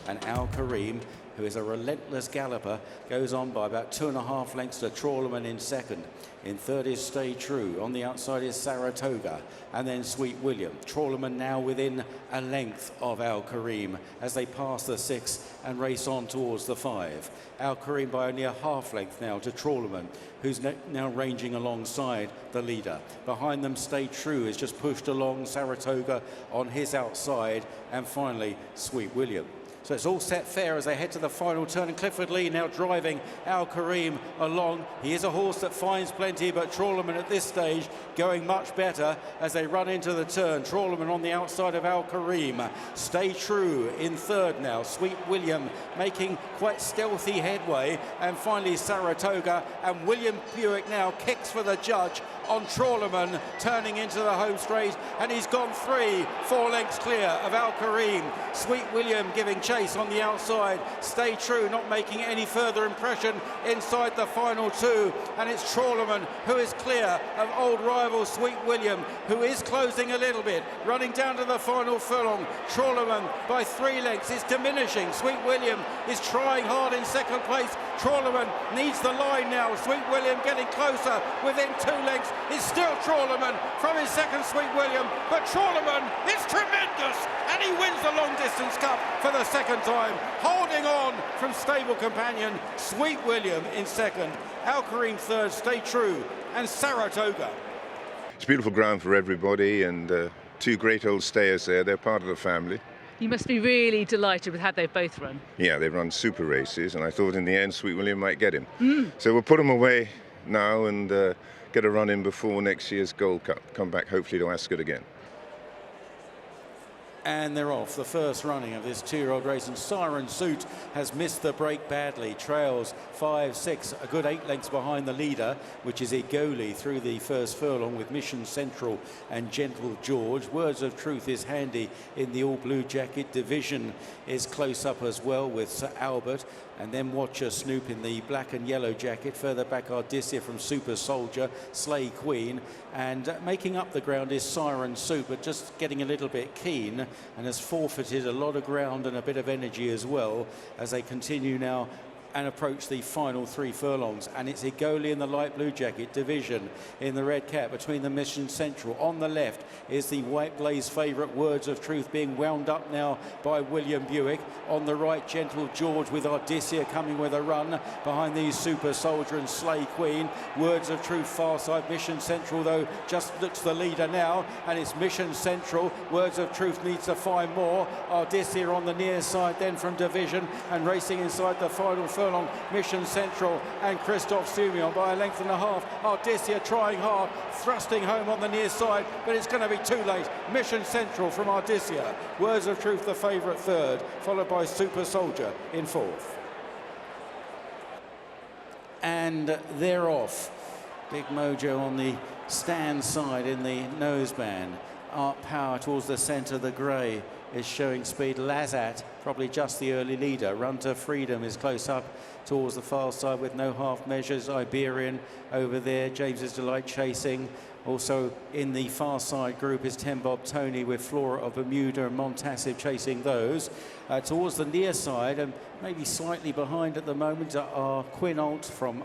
And Al Kareem, who is a relentless galloper, goes on by about 2.5 lengths to Trawlerman in second. In third is Stay True. On the outside is Saratoga, and then Sweet William. Trawlerman now within a length of Al Kareem as they pass the 6 and race on towards the 5. Al Kareem by only a half length now to Trawlerman, who's now ranging alongside the leader. Behind them, Stay True is just pushed along, Saratoga on his outside, and finally Sweet William. So it's all set fair as they head to the final turn, and Clifford Lee now driving Al Kareem along. He is a horse that finds plenty, but Trawlerman at this stage going much better as they run into the turn. Trawlerman on the outside of Al Kareem. Stay True in third now. Sweet William making quite stealthy headway, and finally Saratoga, and William Buick now kicks for the judge on Trawlerman turning into the home straight, and he's gone 3-4 lengths clear of Al Kareem. Sweet William giving chase on the outside. Stay True not making any further impression inside the final 2, and it's Trawlerman who is clear of old rival Sweet William, who is closing a little bit, running down to the final furlong. Trawlerman by 3 lengths is diminishing. Sweet William is trying hard in second place. Trawlerman needs the line now. Sweet William getting closer within 2 lengths. It's still Trawlerman from his second, Sweet William, but Trawlerman is tremendous, and he wins the long distance cup for the second time, holding on from stable companion Sweet William in second, Al Kareem third, Stay True, and Saratoga. It's beautiful ground for everybody, and 2 great old stayers there. They're part of the family. You must be really delighted with how they've both run. Yeah, they've run super races, and I thought in the end Sweet William might get him. So we'll put him away now and get a run in before next year's Gold Cup. Come back hopefully to Ascot again. And they're off. The first running of this 2-year-old race, and Siren Suit has missed the break badly. Trails 5-6, a good 8 lengths behind the leader, which is Igoli, through the first furlong with Mission Central and Gentle George. Words of Truth is handy in the all blue jacket. Division is close up as well with Sir Albert, and then Watcher Snoop in the black and yellow jacket. Further back Ardisia from Super Soldier, Slay Queen, and making up the ground is Siren Suit, but just getting a little bit keen and has forfeited a lot of ground and a bit of energy as well as they continue now and approach the final 3 furlongs. And it's Igoli in the light blue jacket, Division in the red cap between the Mission Central. On the left is the White Blaze favourite, Words of Truth, being wound up now by William Buick. On the right, Gentle George with Ardisia coming with a run. Behind these Super Soldier and Slay Queen. Words of Truth far side. Mission Central though just looks the leader now, and it's Mission Central. Words of Truth needs to find more. Ardisia on the near side then from Division, and racing inside the final furlong, Mission Central and Christophe Soumillon by a length and a half. Ardisia trying hard, thrusting home on the near side, but it's going to be too late. Mission Central from Ardisia. Words of Truth the favourite third, followed by Super Soldier in fourth. And they're off. Big Mojo on the stand side in the noseband. Art Power towards the centre, the grey is showing speed. Lazat, probably just the early leader. Run to Freedom is close up towards the far side with no half measures. Iberian over there. James's Delight chasing. Also in the far side group is Ten Bob Tony with Flora of Bermuda and Montassive chasing those. Towards the near side, and maybe slightly behind at the moment, are Quinault from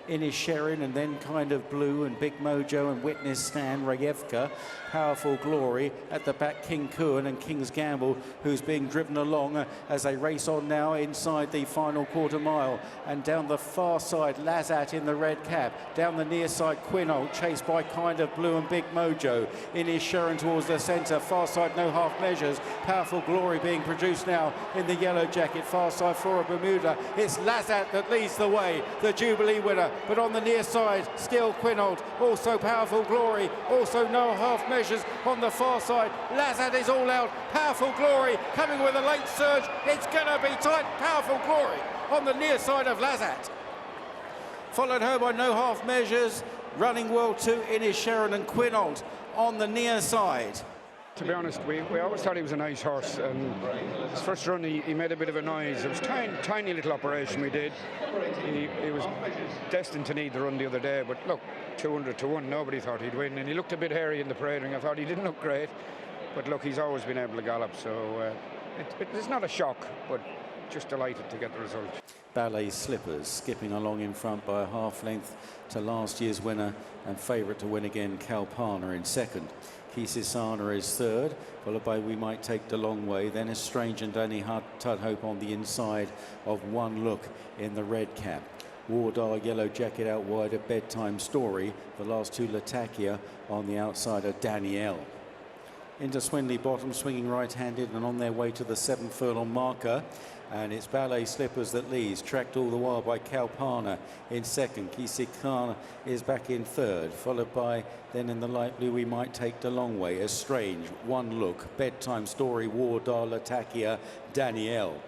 Inisherin, and then Kind of Blue and Big Mojo and Witness Stan, Rayevka, Powerful Glory. At the back, King Kuan and King's Gamble, who's being driven along as they race on now inside the final quarter mile. And down the far side, Lazat in the red cap. Down the near side, Quinault, chased by Kind of Blue and Big Mojo. Inisherin towards the centre, far side, no half measures. Powerful Glory being produced now in the yellow jacket, far side, Flora Bermuda. It's Lazat that leads the way, the Jubilee winner, but on the near side, still Quinault, also Powerful Glory, also no half measures on the far side. Lazat is all out, Powerful Glory coming with a late surge. It's gonna be tight. Powerful Glory on the near side of Lazat, followed her by no half measures. Running well too, Inisherin and Quinault on the near side. To be honest, we always thought he was a nice horse, and his first run he made a bit of a noise. It was tiny little operation we did. He was destined to need the run the other day, but look, 200 to 1, nobody thought he'd win, and he looked a bit hairy in the parade ring. I thought he didn't look great, but look, he's always been able to gallop, so it's not a shock, but just delighted to get the result. Ballet Slippers skipping along in front by a half length to last year's winner and favourite to win again, Kalpana in second. Kisisana is third, followed by We Might Take the Long Way. Then is Strange and Danny Tudhope on the inside of One Look in the red cap. Wardar Yellow Jacket out wide, A Bedtime Story. The last two, Latakia on the outside of Danielle. Into Swinley Bottom, swinging right-handed and on their way to the 7th furlong marker. And it's Ballet Slippers that leads, tracked all the while by Kalpana in second. Kisisana is back in third, followed by, then in the light blue, We Might Take the Long Way, A Strange, One Look, Bedtime Story, Wardar, Latakia, Danielle.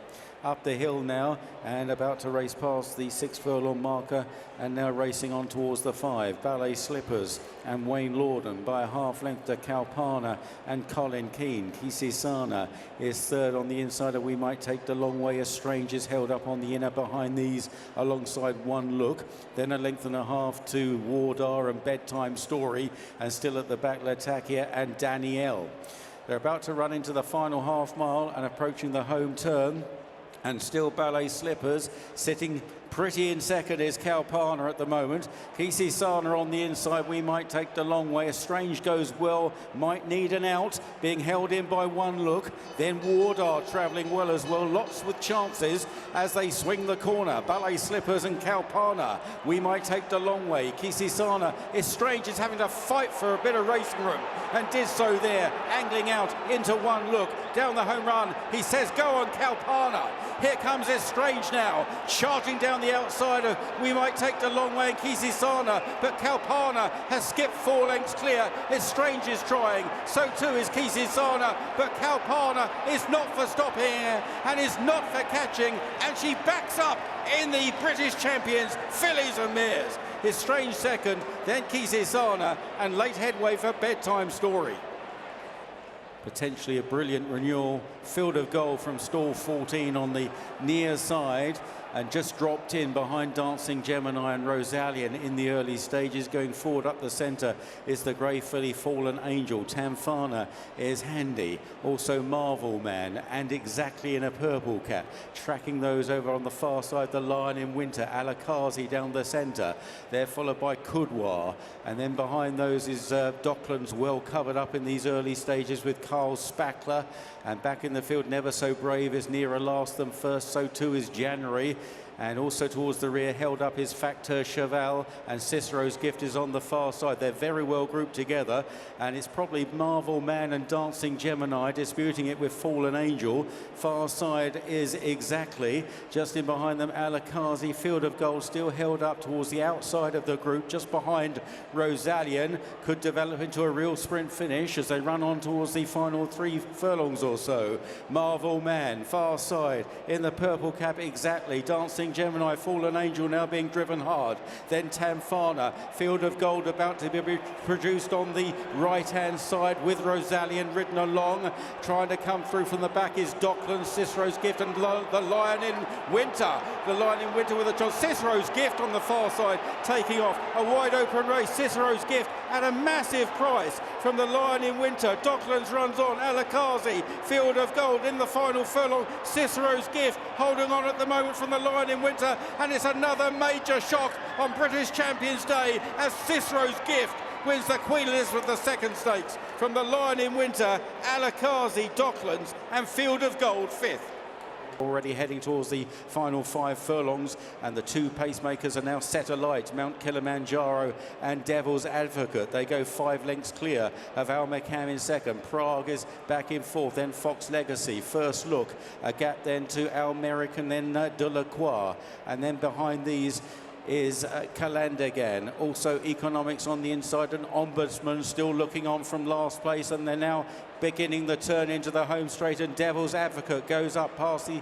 Up the hill now and about to race past the 6th furlong marker, and now racing on towards the 5. Ballet Slippers and Wayne Lorden by a half length to Kalpana and Colin Keane. Kisisana is third on the inside of We Might Take the Long Way. A Strange is held up on the inner behind these alongside One Look. Then a length and a half to Wardar and Bedtime Story, and still at the back Latakia and Danielle. They're about to run into the final half mile and approaching the home turn. And still Ballet Slippers sitting pretty in second is Kalpana at the moment. Kisisana on the inside, We Might Take the Long Way. A Strange goes well, might need an out, being held in by One Look. Then Wardar travelling well as well, lots with chances as they swing the corner. Ballet Slippers and Kalpana, We Might Take the Long Way. Kisisana is Strange, is having to fight for a bit of racing room and did so there, angling out into One Look. Down the home run, he says go on Kalpana. Here comes Es Strange now, charging down the outside of We Might Take the Long Way and Kisisana, but Kalpana has skipped 4 lengths clear. Es Strange is trying, so too is Kisisana, but Kalpana is not for stopping and is not for catching, and she backs up in the British champions, Fillies and Mares. Es Strange second, then Kisisana, and late headway for Bedtime Story. Potentially a brilliant renewal. Field of Goal from stall 14 on the near side, and just dropped in behind Dancing Gemini and Rosalian in the early stages. Going forward up the centre is the grey filly Fallen Angel. Tamfana is handy, also Marvel Man and Exactly in a Purple Cap. Tracking those over on the far side, the Lion in Winter, Alakazi down the centre. They're followed by Kudwar, and then behind those is Docklands, well covered up in these early stages with Carl Spackler. And back in the field, Never So Brave is nearer last than first, so too is January. And also towards the rear, held up is Facteur Cheval, and Cicero's Gift is on the far side. They're very well grouped together, and it's probably Marvel Man and Dancing Gemini disputing it with Fallen Angel. Far side is Exactly. Just in behind them, Alakazi. Field of Gold still held up towards the outside of the group, just behind Rosalian. Could develop into a real sprint finish as they run on towards the final 3 furlongs or so. Marvel Man, far side. In the purple cap, Exactly. Dancing Gemini, Fallen Angel now being driven hard. Then Tamfana, Field of Gold about to be produced on the right-hand side with Rosalian ridden along. Trying to come through from the back is Docklands, Cicero's Gift and the Lion in Winter. The Lion in Winter with a chance. Cicero's Gift on the far side taking off. A wide open race. Cicero's Gift at a massive price from the Lion in Winter. Docklands runs on. Alakazi, Field of Gold in the final furlong. Cicero's Gift holding on at the moment from the Lion in Winter, and it's another major shock on British Champions Day as Cicero's Gift wins the Queen Elizabeth II stakes from the Lion in Winter, Alakazi, Docklands and Field of Gold 5th. Already heading towards the final 5 furlongs, and the 2 pacemakers are now set alight. Mount Kilimanjaro and Devil's Advocate. They go 5 lengths clear of Al McCann in second. Prague is back in fourth, then Fox Legacy. First Look, a gap then to Al Merrick and then De La Croix. And then behind these is Calandagan. Also Economics on the inside, and Ombudsman still looking on from last place, and they're now beginning the turn into the home straight, and Devil's Advocate goes up past the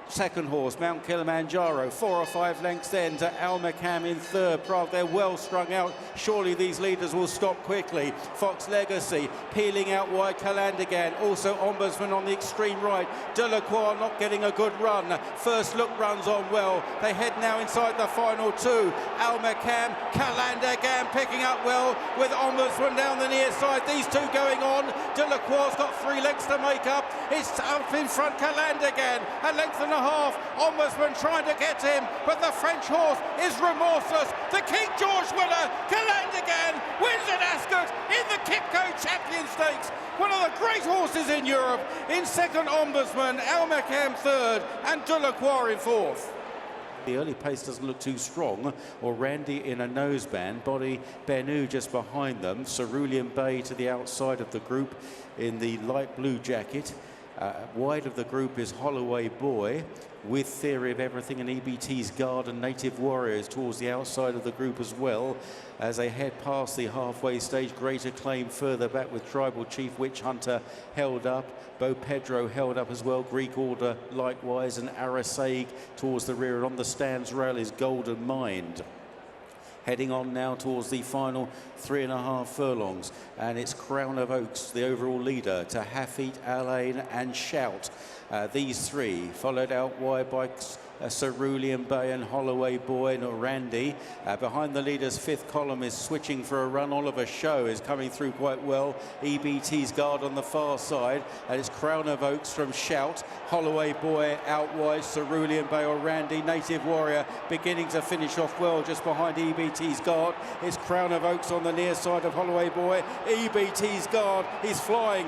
second horse, Mount Kilimanjaro. 4 or 5 lengths then to Al McCann in third. Prague, they're well strung out. Surely these leaders will stop quickly. Fox Legacy peeling out wide. Calandagan, also Ombudsman on the extreme right. De La Croix not getting a good run. First Look runs on well. They head now inside the final 2. Al McCann, Calandagan picking up well with Ombudsman down the near side. These 2 going on. De La Croix's got 3 lengths to make up. It's up in front, Caland again. A length and a half. Ombudsman trying to get him, but the French horse is remorseless. The King George winner, Caland again, wins at Ascot in the QEII Champion Stakes. One of the great horses in Europe. In second, Ombudsman, Almakam third, and Delacroix in fourth. The early pace doesn't look too strong, or Randy in a noseband, Body Bennu just behind them, Cerulean Bay to the outside of the group in the light blue jacket. Wide of the group is Holloway Boy with Theory of Everything and EBT's Guard and Native Warriors towards the outside of the group as well. As they head past the halfway stage, Greater Claim further back with Tribal Chief Witch Hunter held up. Bo Pedro held up as well, Greek Order likewise, and Arasaig towards the rear. And on the stands rail is Golden Mind. Heading on now towards the final 3.5 furlongs, and it's Crown of Oaks, the overall leader, to Hafid, Alain and Shout. These three followed out wide by Cerulean Bay and Holloway Boy and Randy. Behind the leaders, fifth column is switching for a run. Oliver Show is coming through quite well. EBT's Guard on the far side, and it's Crown of Oaks from Shout. Holloway Boy out wide, Cerulean Bay or Randy. Native Warrior beginning to finish off well just behind EBT's Guard. It's Crown of Oaks on the near side of Holloway Boy. EBT's Guard, he's flying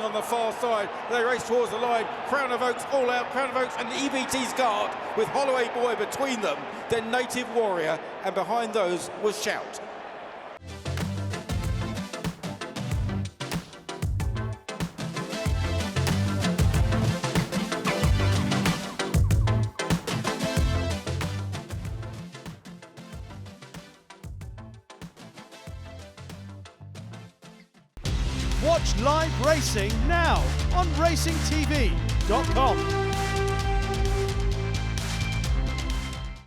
on the far side. They race towards the line. Crown of Oaks all out, Crown of Oaks and EBT's Guard with Holloway Boy between them, then Native Warrior, and behind those was Shout. Watch live racing now on racingtv.com.